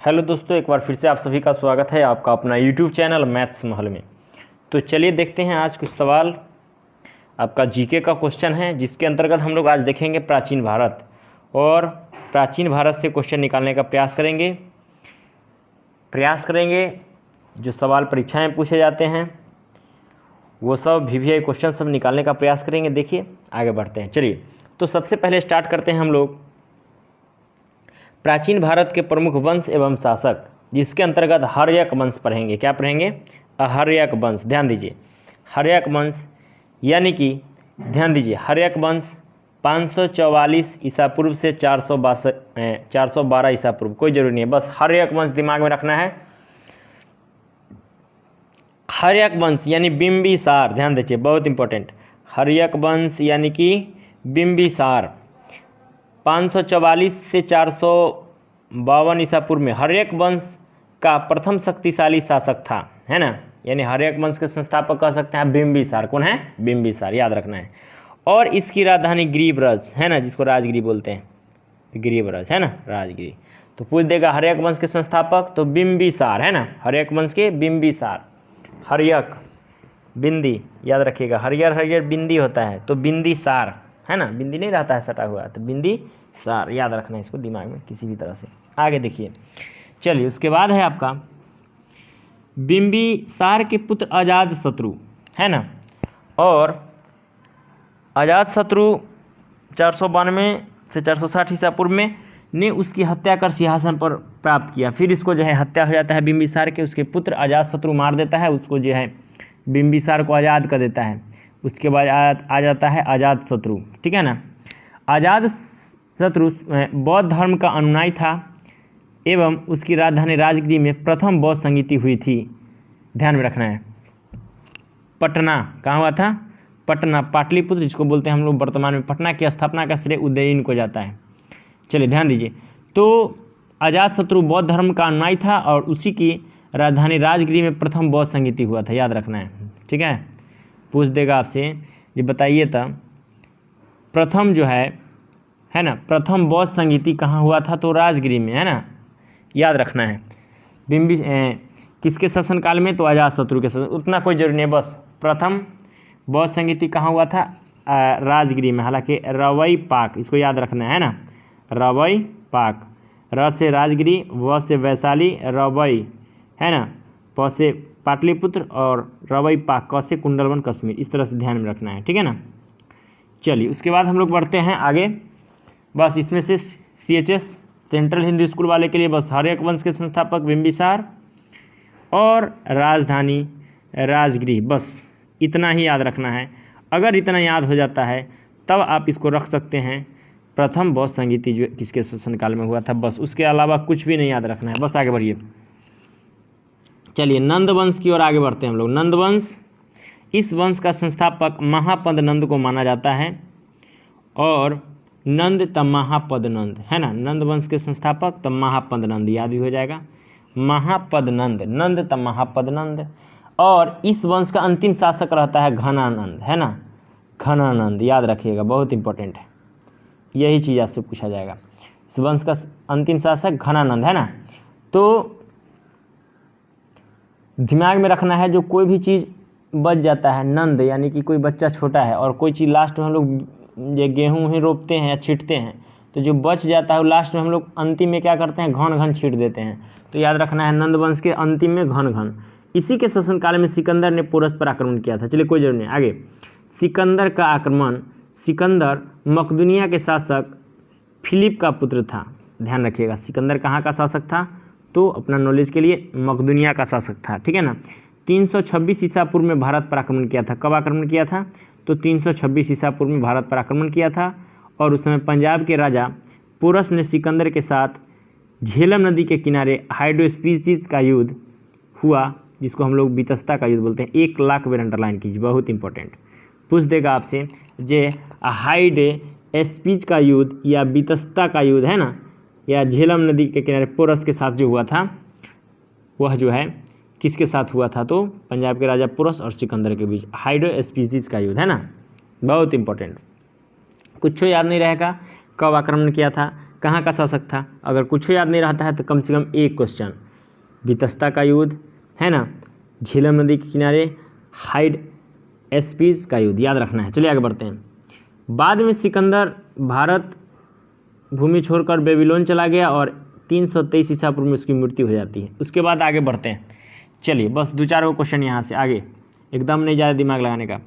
Hello दोस्तों, एक बार फिर से आप सभी का स्वागत है आपका अपना यूट्यूब चैनल मैथ्स महल में। तो चलिए देखते हैं आज कुछ सवाल। आपका जीके का क्वेश्चन है जिसके अंतर्गत हम लोग आज देखेंगे प्राचीन भारत, और प्राचीन भारत से क्वेश्चन निकालने का प्रयास करेंगे। जो सवाल परीक्षा में पूछे जाते हैं वो सब VVI क्वेश्चन सब निकालने का प्रयास करेंगे। देखिए आगे बढ़ते हैं। चलिए तो सबसे पहले स्टार्ट करते हैं हम लोग प्राचीन भारत के प्रमुख वंश एवं शासक, जिसके अंतर्गत हर्यक वंश पढ़ेंगे। क्या पढ़ेंगे? हर्यक वंश। ध्यान दीजिए, हर्यक वंश यानी कि ध्यान दीजिए हर्यक वंश 544 ईसा पूर्व से 412 ईसा पूर्व। कोई जरूरी नहीं है, बस हर्यक वंश दिमाग में रखना है। हर्यक वंश यानी बिंबिसार। ध्यान दीजिए, बहुत इंपॉर्टेंट। हर्यक वंश यानी कि बिंबिसार 544 से 452 ईसा पूर्व में हर्यक वंश का प्रथम शक्तिशाली शासक था, है ना। यानी हर्यक वंश के संस्थापक कह सकते हैं बिंबिसार। कौन है? बिंबिसार, याद रखना है। और इसकी राजधानी गिरिब्रज है ना, जिसको राजगिरी बोलते हैं। गिरिब्रज है ना, राजगिरी। तो पूछ देगा हर्यक वंश के संस्थापक, तो बिंबिसार है ना। हर्यक वंश के बिंबिसार। हर्यक बिंदी, याद रखिएगा। हरियर हरियर बिंदी होता है तो बिंदिसार है ना, बिंदी नहीं रहता है सटा हुआ, तो बिंदिसार याद रखना है इसको दिमाग में किसी भी तरह से। आगे देखिए, चलिए उसके बाद है आपका बिंबिसार के पुत्र अजातशत्रु है ना। और अजातशत्रु 492 से 460 ईसा पूर्व में ने उसकी हत्या कर सिंहासन पर प्राप्त किया। फिर इसको जो है हत्या हो जाता है बिंबिसार के, उसके पुत्र अजातशत्रु मार देता है उसको, जो है बिंबिसार को आज़ाद कर देता है। उसके बाद आ जाता है अजातशत्रु, ठीक है ना। अजातशत्रु बौद्ध धर्म का अनुयायी था एवं उसकी राजधानी राजगिरी में प्रथम बौद्ध संगीति हुई थी। ध्यान में रखना है। पटना कहाँ हुआ था? पटना, पाटलिपुत्र जिसको बोलते हैं हम लोग वर्तमान में। पटना की स्थापना का श्रेय उदयन को जाता है। चलिए ध्यान दीजिए, तो अजातशत्रु बौद्ध धर्म का अनुयायी था और उसी की राजधानी राजगिरी में प्रथम बौद्ध संगीति हुआ था, याद रखना है, ठीक है। पूछ देगा आपसे, ये बताइए तब प्रथम जो है ना, प्रथम बौद्ध संगीति कहाँ हुआ था? तो राजगिरी में, है ना, याद रखना है। किसके शासनकाल में? तो अजातशत्रु के शासन। उतना कोई जरूरी नहीं, बस प्रथम बौद्ध संगीति कहाँ हुआ था? राजगिरी में। हालांकि रवई पाक, इसको याद रखना है ना। रवई पाक, र से राजगिरी, व से वैशाली, रवई है ना, प से पाटलिपुत्र, और रवई पाक, क से कुंडलवन कश्मीर। इस तरह से ध्यान में रखना है, ठीक है ना। चलिए उसके बाद हम लोग बढ़ते हैं आगे। बस इसमें से CHS सेंट्रल हिंदू स्कूल वाले के लिए बस हर्यक वंश के संस्थापक बिंबिसार और राजधानी राजगिरी, बस इतना ही याद रखना है। अगर इतना याद हो जाता है तब आप इसको रख सकते हैं प्रथम बौद्ध संगीति जो किसके शासनकाल में हुआ था, बस। उसके अलावा कुछ भी नहीं याद रखना है, बस आगे बढ़िए। चलिए नंद वंश की ओर आगे बढ़ते हैं हम लोग। नंद वंश, इस वंश का संस्थापक महापद नंद को माना जाता है, और नंद तब महापद नंद है ना। नंद वंश के संस्थापक तब महापद नंद, याद भी हो जाएगा। महापद नंद, नंद तब महापद नंद। और इस वंश का अंतिम शासक रहता है घनानंद, है ना। घनानंद याद रखिएगा, बहुत इंपॉर्टेंट है, यही चीज़ आपसे पूछा जाएगा। इस वंश का अंतिम शासक घनानंद है ना। तो दिमाग में रखना है, जो कोई भी चीज़ बच जाता है, नंद यानी कि कोई बच्चा छोटा है, और कोई चीज़ लास्ट में हम लोग ये गेहूँ ही रोपते हैं या छींटते हैं, तो जो बच जाता है वो लास्ट में हम लोग अंतिम में क्या करते हैं? घन घन छींट देते हैं। तो याद रखना है नंद वंश के अंतिम में घन घन। इसी के शासनकाल में सिकंदर ने पोरस पर आक्रमण किया था। चलिए कोई जरूरी नहीं, आगे। सिकंदर का आक्रमण, सिकंदर मकदूनिया के शासक फिलिप का पुत्र था। ध्यान रखिएगा, सिकंदर कहाँ का शासक था? तो अपना नॉलेज के लिए मकदूनिया का शासक था, ठीक है ना। 326 ईसा पूर्व में भारत पर आक्रमण किया था। कब आक्रमण किया था? तो 326 ईसा पूर्व में भारत पर आक्रमण किया था। और उस समय पंजाब के राजा पोरस ने सिकंदर के साथ झेलम नदी के किनारे हाइड्रोस्पीसीज का युद्ध हुआ, जिसको हम लोग बीतस्ता का युद्ध बोलते हैं। 1 लाख बार अंडरलाइन कीजिए, बहुत इंपॉर्टेंट। पूछ देगा आपसे, जे हाइड्रोस्पीसीज का युद्ध या बीतस्ता का युद्ध है ना, या झेलम नदी के किनारे पोरस के साथ जो हुआ था, वह जो है किसके साथ हुआ था? तो पंजाब के राजा पोरस और सिकंदर के बीच हाइड्रोस्पीसीज का युद्ध, है ना। बहुत इंपॉर्टेंट, कुछ याद नहीं रहेगा। कब आक्रमण किया था? कहाँ का शासक था? अगर कुछ याद नहीं रहता है तो कम से कम एक क्वेश्चन, वितस्ता का युद्ध है ना, झेलम नदी के किनारे हाइड एस्पीज का युद्ध, याद रखना है। चलिए आगे बढ़ते हैं। बाद में सिकंदर भारत भूमि छोड़कर बेबीलोन चला गया और 323 ईसा पूर्व में उसकी मृत्यु हो जाती है। उसके बाद आगे बढ़ते हैं। चलिए बस 2-4 वो क्वेश्चन यहाँ से आगे, एकदम नहीं ज़्यादा दिमाग लगाने का।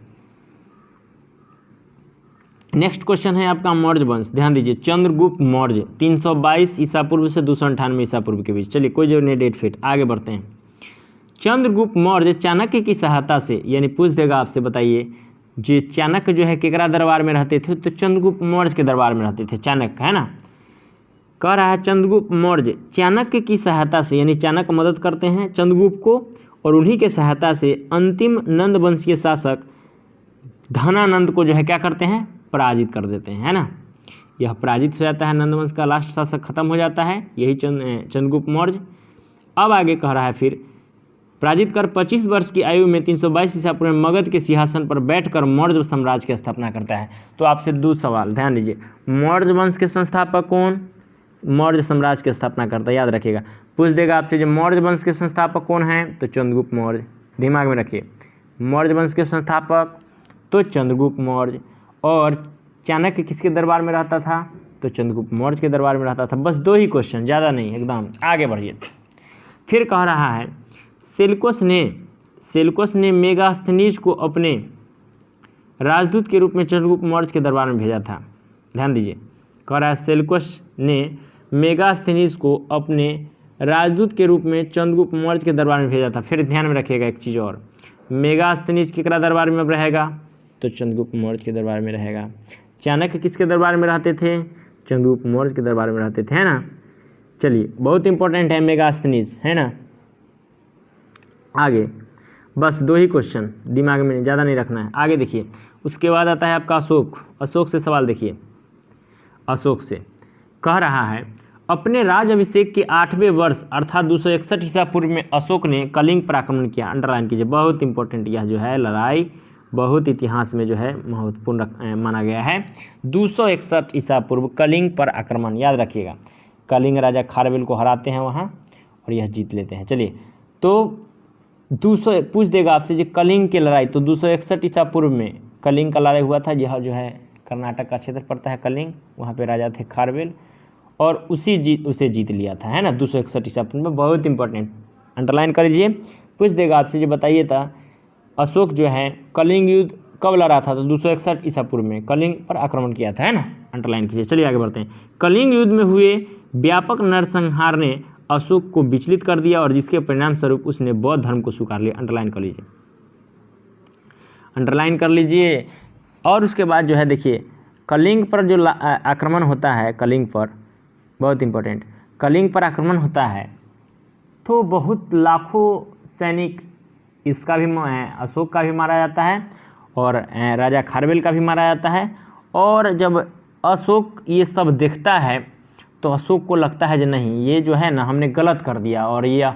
नेक्स्ट क्वेश्चन है आपका मौर्य वंश। ध्यान दीजिए, चंद्रगुप्त मौर्य 322 ईसा पूर्व से 298 ईसा पूर्व के बीच। चलिए कोई जरूरी नहीं डेट फिट, आगे बढ़ते हैं। चंद्रगुप्त मौर्य चाणक्य की सहायता से, यानी पूछ देगा आपसे, बताइए जो चाणक्य जो है केकरा दरबार में रहते थे? तो चंद्रगुप्त मौर्य के दरबार में रहते थे चाणक्य, है ना। कह रहा है चंद्रगुप्त मौर्य चाणक्य की सहायता से, यानी चाणक्य मदद करते हैं चंद्रगुप्त को, और उन्हीं के सहायता से अंतिम नंद वंश के शासक धनानंद को जो है क्या करते हैं? पराजित कर देते हैं, है ना। यह पराजित हो जाता है, नंद वंश का लास्ट शासक खत्म हो जाता है, यही चंद्रगुप्त मौर्य। अब आगे कह रहा है फिर पराजित कर 25 वर्ष की आयु में 322 ईसा पूर्व में मगध के सिंहासन पर बैठकर मौर्य साम्राज्य की स्थापना करता है। तो आपसे 2 सवाल, ध्यान दीजिए, मौर्य वंश के संस्थापक कौन? मौर्य साम्राज्य की स्थापना करता है, याद रखिएगा। पूछ देगा आपसे जो मौर्य वंश के संस्थापक कौन हैं? तो चंद्रगुप्त मौर्य, दिमाग में रखिए। मौर्य वंश के संस्थापक तो चंद्रगुप्त मौर्य। और चाणक्य किसके दरबार में रहता था? तो चंद्रगुप्त मौर्य के दरबार में रहता था। बस 2 ही क्वेश्चन, ज़्यादा नहीं, एकदम। आगे बढ़िए। फिर कह रहा है सेल्युकस ने मेगास्थनीज को अपने राजदूत के रूप में चंद्रगुप्त मौर्य के दरबार में भेजा था। ध्यान दीजिए, कह रहा है सेल्युकस ने मेगास्थनीज को अपने राजदूत के रूप में चंद्रगुप्त मौर्य के दरबार में भेजा था। फिर ध्यान में रखिएगा एक चीज़ और, मेगास्थनीज किसके दरबार में अब रहेगा? तो चंद्रगुप्त मौर्य के दरबार में रहेगा। चाणक्य किसके दरबार में रहते थे? चंद्रगुप्त मौर्य के दरबार में रहते थे, है ना। चलिए बहुत इंपॉर्टेंट है मेगास्थनीज, है ना। आगे बस 2 ही क्वेश्चन, दिमाग में ज़्यादा नहीं रखना है। आगे देखिए, उसके बाद आता है आपका अशोक। अशोक से सवाल देखिए, अशोक से कह रहा है अपने राज अभिषेक के 8वें वर्ष अर्थात 261 ईसा पूर्व में अशोक ने कलिंग पर आक्रमण किया। अंडरलाइन कीजिए, बहुत इंपॉर्टेंट यह जो है लड़ाई, बहुत इतिहास में जो है महत्वपूर्ण माना गया है। 261 ईसा पूर्व कलिंग पर आक्रमण, याद रखिएगा। कलिंग राजा खारवेल को हराते हैं वहाँ और यह जीत लेते हैं। चलिए तो 200 पूछ देगा आपसे जो कलिंग की लड़ाई, तो 261 ईसा पूर्व में कलिंग का लड़ाई हुआ था। यह जो है कर्नाटक का क्षेत्र पड़ता है कलिंग, वहाँ पे राजा थे खारवेल और उसे जीत लिया था, है ना, 261 ईसा पूर्व में। बहुत इंपॉर्टेंट, अंडरलाइन कर लीजिए। पूछ देगा आपसे जो बताइए था अशोक जो है कलिंग युद्ध कब लड़ा था? तो 261 ईसा पूर्व में कलिंग पर आक्रमण किया था, है ना, अंडरलाइन कीजिए। चलिए आगे बढ़ते हैं। कलिंग युद्ध में हुए व्यापक नरसंहार ने अशोक को विचलित कर दिया और जिसके परिणाम स्वरूप उसने बौद्ध धर्म को स्वीकार लिया। अंडरलाइन कर लीजिए, अंडरलाइन कर लीजिए। और उसके बाद जो है देखिए कलिंग पर जो आक्रमण होता है, कलिंग पर, बहुत इंपॉर्टेंट, कलिंग पर आक्रमण होता है तो बहुत लाखों सैनिक, इसका भी अशोक का भी मारा जाता है और राजा खारवेल का भी मारा जाता है। और जब अशोक ये सब देखता है तो अशोक को लगता है कि नहीं, ये जो है ना हमने गलत कर दिया, और ये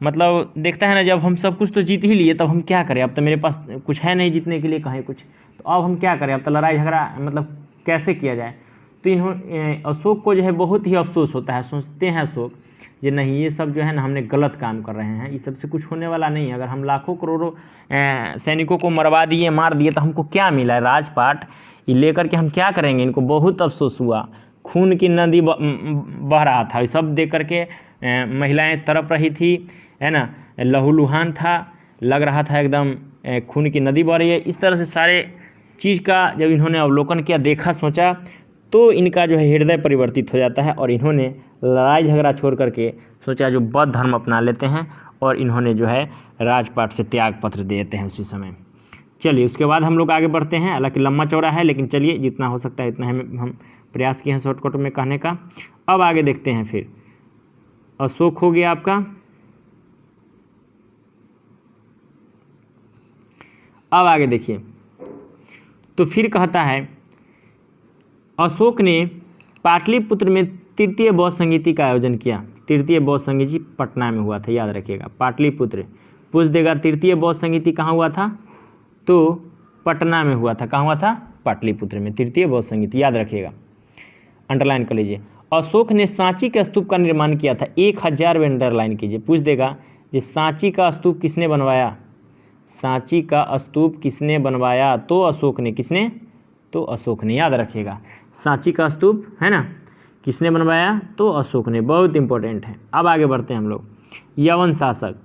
मतलब देखता है ना जब हम सब कुछ तो जीत ही लिए तब हम क्या करें, अब तो मेरे पास कुछ है नहीं जीतने के लिए, कहीं कुछ, तो अब हम क्या करें, अब तो लड़ाई झगड़ा मतलब कैसे किया जाए। तो अशोक को जो है बहुत ही अफसोस होता है, सोचते हैं अशोक ये नहीं, ये सब जो है ना हमने गलत काम कर रहे हैं, इस सब से कुछ होने वाला नहीं है। अगर हम लाखों करोड़ों सैनिकों को मरवा दिए, मार दिए, तो हमको क्या मिला है? राजपाट ये लेकर के हम क्या करेंगे? इनको बहुत अफसोस हुआ, खून की नदी बह रहा था, सब देख करके महिलाएं तड़प रही थी, है ना, लहूलुहान था, लग रहा था एकदम खून की नदी बह रही है। इस तरह से सारे चीज़ का जब इन्होंने अवलोकन किया, देखा, सोचा, तो इनका जो है हृदय परिवर्तित हो जाता है और इन्होंने लड़ाई झगड़ा छोड़ करके सोचा जो बौद्ध धर्म अपना लेते हैं और इन्होंने जो है राजपाट से त्याग पत्र दे देते हैं उसी समय। चलिए उसके बाद हम लोग आगे बढ़ते हैं, हालांकि लंबा चौड़ा है लेकिन चलिए जितना हो सकता है इतना हम प्रयास किए हैं शॉर्टकट में कहने का। अब आगे देखते हैं, फिर अशोक हो गया आपका। अब आगे देखिए, तो फिर कहता है अशोक ने पाटलिपुत्र में तृतीय बौद्ध संगीति का आयोजन किया। तृतीय बौद्ध संगीति पटना में हुआ था, याद रखिएगा, पाटलिपुत्र। पूछ देगा तृतीय बौद्ध संगीति कहाँ हुआ था? तो पटना में हुआ था। कहाँ हुआ था? पाटलिपुत्र में तृतीय बौद्ध संगीति, याद रखिएगा, अंडरलाइन कर लीजिए। अशोक ने सांची के स्तूप का निर्माण किया था। 1000 अंडरलाइन कीजिए, पूछ देगा ये सांची का स्तूप किसने बनवाया, सांची का स्तूप किसने बनवाया, तो अशोक ने। किसने, तो अशोक ने, याद रखिएगा। सांची का स्तूप है ना, किसने बनवाया, तो अशोक ने, बहुत इंपॉर्टेंट है। अब आगे बढ़ते हैं हम लोग। यवन शासक,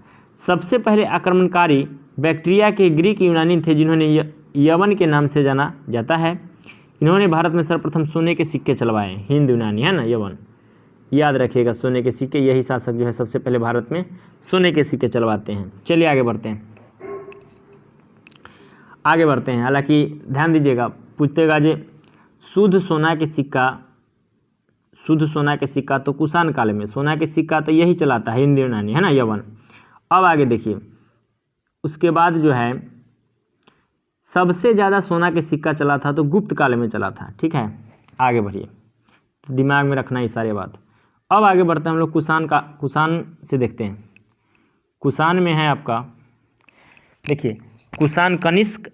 सबसे पहले आक्रमणकारी बैक्टीरिया के ग्रीक यूनानी थे जिन्होंने यवन के नाम से जाना जाता है। इन्होंने भारत में सर्वप्रथम सोने के सिक्के चलवाए, हिंद यूनानी है ना, यवन, याद रखिएगा। सोने के सिक्के, यही शासक जो है सबसे पहले भारत में सोने के सिक्के चलवाते हैं। चलिए आगे बढ़ते हैं, आगे बढ़ते हैं। हालांकि ध्यान दीजिएगा, पूछतेगा जे शुद्ध सोना के सिक्का, शुद्ध सोना के सिक्का तो कुषाण काल में, सोना के सिक्का तो यही चलाता है, हिंद यूनानी है ना, यवन। अब आगे देखिए, उसके बाद जो है सबसे ज़्यादा सोना के सिक्का चला था तो गुप्त काल में चला था। ठीक है, आगे बढ़िए, दिमाग में रखना ये सारी बात। अब आगे बढ़ते हैं हम लोग कुषाण का, कुषाण से देखते हैं। कुषाण में है आपका, देखिए कुषाण कनिष्क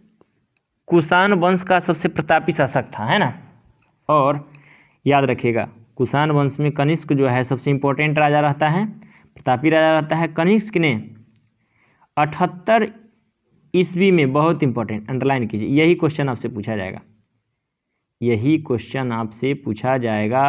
कुषाण वंश का सबसे प्रतापी शासक था, है ना। और याद रखिएगा, कुषाण वंश में कनिष्क जो है सबसे इंपॉर्टेंट राजा रहता है, प्रतापी राजा रहता है। कनिष्क ने 78 ईस्वी में, बहुत इंपॉर्टेंट, अंडरलाइन कीजिए, यही क्वेश्चन आपसे पूछा जाएगा, यही क्वेश्चन आपसे पूछा जाएगा।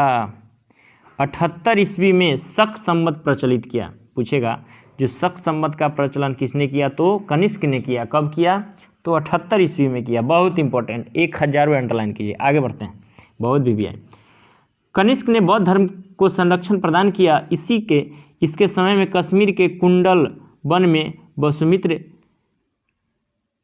78 ईस्वी में शक संवत प्रचलित किया, पूछेगा जो शक संवत का प्रचलन किसने किया, तो कनिष्क ने किया। कब किया, तो 78 ईस्वी में किया, बहुत इंपॉर्टेंट, 1000 अंडरलाइन कीजिए। आगे बढ़ते हैं, बहुत भी आए। कनिष्क ने बौद्ध धर्म को संरक्षण प्रदान किया। इसके समय में कश्मीर के कुंडल वन में वसुमित्र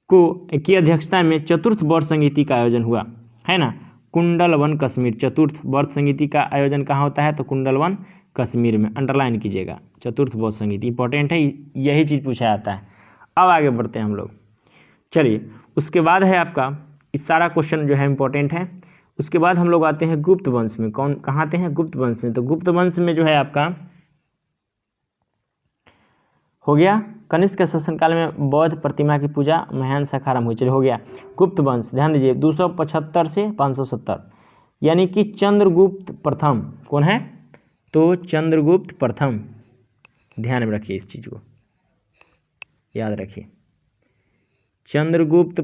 की अध्यक्षता में चतुर्थ बौद्ध संगीति का आयोजन हुआ, है ना। कुंडल वन कश्मीर, चतुर्थ बौद्ध संगीति का आयोजन कहाँ होता है, तो कुंडल वन कश्मीर में, अंडरलाइन कीजिएगा, चतुर्थ बौद्ध संगीति इंपॉर्टेंट है, यही चीज़ पूछा जाता है। अब आगे बढ़ते हैं हम लोग। चलिए, उसके बाद है आपका, इस सारा क्वेश्चन जो है इंपॉर्टेंट है। उसके बाद हम लोग आते हैं गुप्त वंश में। कहाँ आते हैं, गुप्त वंश में। तो गुप्त वंश में जो है आपका हो गया, कनिष्क के शासनकाल में बौद्ध प्रतिमा की पूजा महायान शाखा आरंभ हुई। चलिए, हो गया गुप्त वंश। ध्यान दीजिए, 275 से 570, यानी कि चंद्रगुप्त प्रथम कौन है, तो चंद्रगुप्त प्रथम, ध्यान में रखिए, इस चीज़ को याद रखिए। चंद्रगुप्त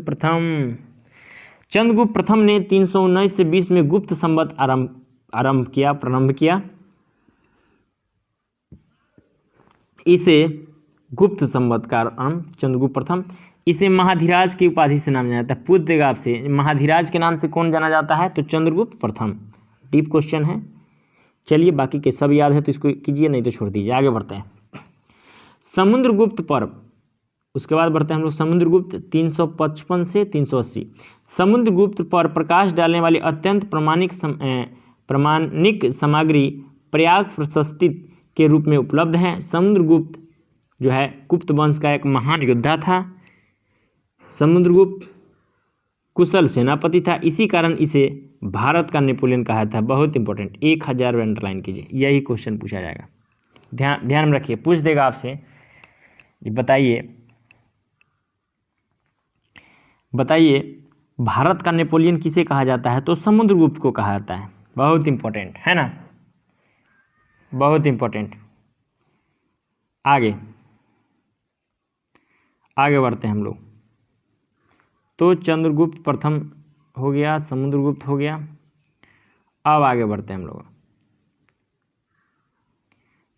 प्रथम ने 319 से 20 में गुप्त संवत प्रारंभ किया। इसे गुप्त संवत का चंद्रगुप्त प्रथम, इसे महाधिराज की उपाधि से नाम जाना जाता है। पूछ देगा आपसे, महाधिराज के नाम से कौन जाना जाता है, तो चंद्रगुप्त प्रथम। डीप क्वेश्चन है। चलिए, बाकी के सब याद है तो इसको कीजिए, नहीं तो छोड़ दीजिए। आगे बढ़ते हैं, समुद्रगुप्त पर्व। उसके बाद बढ़ते हैं हम लोग समुद्रगुप्त, 355 से 380। समुद्रगुप्त पर प्रकाश डालने वाली अत्यंत प्रमाणिक सामग्री प्रयाग प्रशस्ति के रूप में उपलब्ध है। समुद्रगुप्त जो है गुप्त वंश का एक महान योद्धा था। समुद्रगुप्त कुशल सेनापति था, इसी कारण इसे भारत का नेपोलियन कहा था। बहुत इंपॉर्टेंट, 1000 अंडरलाइन कीजिए, यही क्वेश्चन पूछा जाएगा। ध्यान में रखिए, पूछ देगा आपसे, बताइए भारत का नेपोलियन किसे कहा जाता है, तो समुद्रगुप्त को कहा जाता है। बहुत इंपॉर्टेंट है ना, बहुत इंपॉर्टेंट। आगे बढ़ते हैं हम लोग। तो चंद्रगुप्त प्रथम हो गया, समुद्रगुप्त हो गया। अब आगे बढ़ते हैं हम लोग।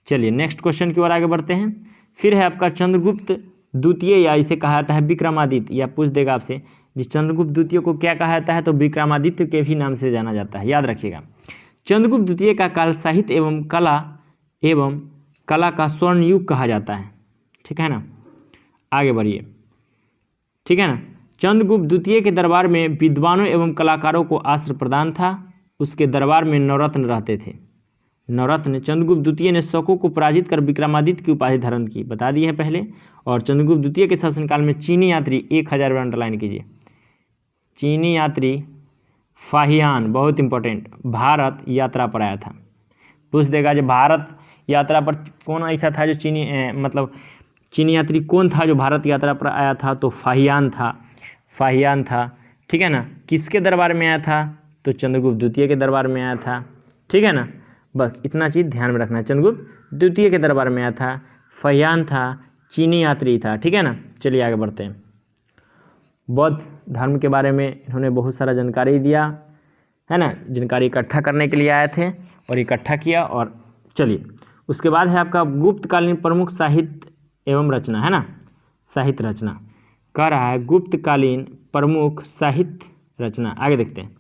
चलिए, नेक्स्ट क्वेश्चन की ओर आगे बढ़ते हैं। फिर है आपका चंद्रगुप्त द्वितीय, या इसे कहा जाता है विक्रमादित्य, या पूछ देगा आपसे जिस चंद्रगुप्त द्वितीय को क्या कहा जाता है, तो विक्रमादित्य के भी नाम से जाना जाता है, याद रखिएगा। चंद्रगुप्त द्वितीय का काल साहित्य एवं कला का स्वर्ण युग कहा जाता है, ठीक है ना। आगे बढ़िए, ठीक है ना। चंद्रगुप्त द्वितीय के दरबार में विद्वानों एवं कलाकारों को आश्रय प्रदान था। उसके दरबार में नवरत्न रहते थे। नवरत्न, चंद्रगुप्त द्वितीय ने शकों को पराजित कर विक्रमादित्य की उपाधि धारण की, बता दी है पहले। और चंद्रगुप्त द्वितीय के शासनकाल में चीनी यात्री, 1000 अंडरलाइन कीजिए, चीनी यात्री फाहियान, बहुत इंपॉर्टेंट, भारत यात्रा पर आया था। पूछ देगा जो भारत यात्रा पर कौन ऐसा था जो चीनी यात्री कौन था जो भारत यात्रा पर आया था, तो फाहियान था, ठीक है ना। किसके दरबार में आया था, तो चंद्रगुप्त द्वितीय के दरबार में आया था, ठीक है ना। बस इतना चीज़ ध्यान में रखना है। चंद्रगुप्त द्वितीय के दरबार में आया था, फहियान था, चीनी यात्री था, ठीक है ना। चलिए आगे बढ़ते हैं। बौद्ध धर्म के बारे में इन्होंने बहुत सारा जानकारी दिया है ना, जानकारी इकट्ठा करने के लिए आए थे और इकट्ठा किया। और चलिए उसके बाद है आपका गुप्तकालीन प्रमुख साहित्य एवं रचना, है ना, साहित्य रचना कह रहा है गुप्तकालीन प्रमुख साहित्य रचना। आगे देखते हैं,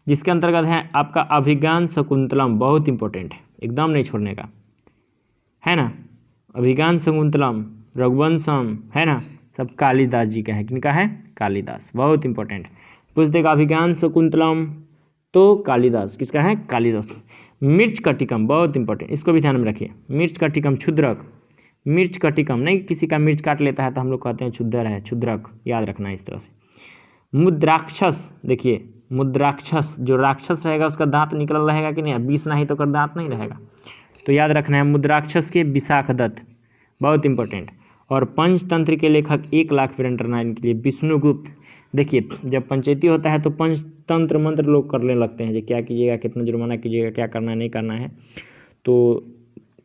जिसके अंतर्गत है आपका अभिज्ञान शकुंतलम, बहुत इंपॉर्टेंट है, एकदम नहीं छोड़ने का, है ना। अभिज्ञान शकुंतलम, रघुवंशम, है ना, सब कालिदास जी का है। किनका है? कालिदास, बहुत इंपॉर्टेंट। पूछ देगा अभिज्ञान शकुंतलम तो कालिदास, किसका है? कालिदास। मृच्छकटिकम, बहुत इंपॉर्टेंट, इसको भी ध्यान में रखिए। मृच्छकटिकम, क्षुद्रक, मृच्छकटिकम नहीं, किसी का मिर्च काट लेता है तो हम लोग कहते हैं क्षुद्र है, क्षुद्रक, याद रखना है इस तरह से। मुद्राक्षस, देखिए मुद्राक्षस, जो राक्षस रहेगा उसका दांत निकल रहेगा कि नहीं, बीस नहीं तो कर दांत नहीं रहेगा, तो याद रखना है। मुद्राक्षस के विशाखदत्त, बहुत इंपॉर्टेंट। और पंचतंत्र के लेखक 1,00,000 के लिए विष्णुगुप्त। देखिए जब पंचायती होता है तो पंचतंत्र मंत्र लोग करने लगते हैं, जो क्या कीजिएगा, कितना जुर्माना कीजिएगा, क्या करना है नहीं करना है। तो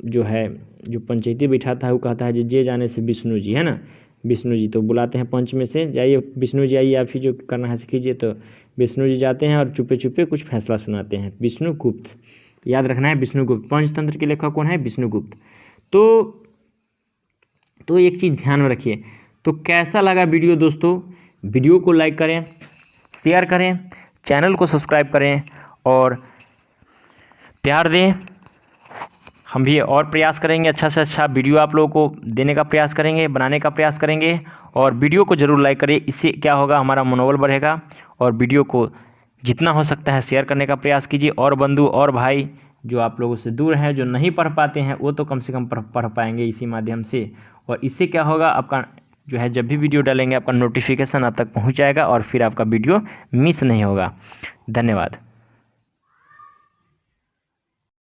जो है जो पंचायती बैठाता है वो कहता है जे जाने से विष्णु जी, है ना, विष्णु जी। तो बुलाते हैं पंच में से, जाइए विष्णु जी आइए, आप ही जो करना है सीखिए। तो विष्णु जी जाते हैं और चुपे चुपे कुछ फैसला सुनाते हैं। विष्णुगुप्त, याद रखना है विष्णुगुप्त। पंचतंत्र के लेखक कौन है? विष्णुगुप्त। तो एक चीज़ ध्यान में रखिए। तो कैसा लगा वीडियो दोस्तों? वीडियो को लाइक करें, शेयर करें, चैनल को सब्सक्राइब करें और प्यार दें। हम भी और प्रयास करेंगे, अच्छा से अच्छा वीडियो आप लोगों को देने का प्रयास करेंगे, बनाने का प्रयास करेंगे। और वीडियो को ज़रूर लाइक करिए, इससे क्या होगा, हमारा मनोबल बढ़ेगा। और वीडियो को जितना हो सकता है शेयर करने का प्रयास कीजिए। और बंधु और भाई जो आप लोगों से दूर हैं, जो नहीं पढ़ पाते हैं, वो तो कम से कम पढ़ पाएंगे इसी माध्यम से। और इससे क्या होगा, आपका जो है जब भी वीडियो डालेंगे आपका नोटिफिकेशन आप तक पहुंच जाएगा और फिर आपका वीडियो मिस नहीं होगा। धन्यवाद।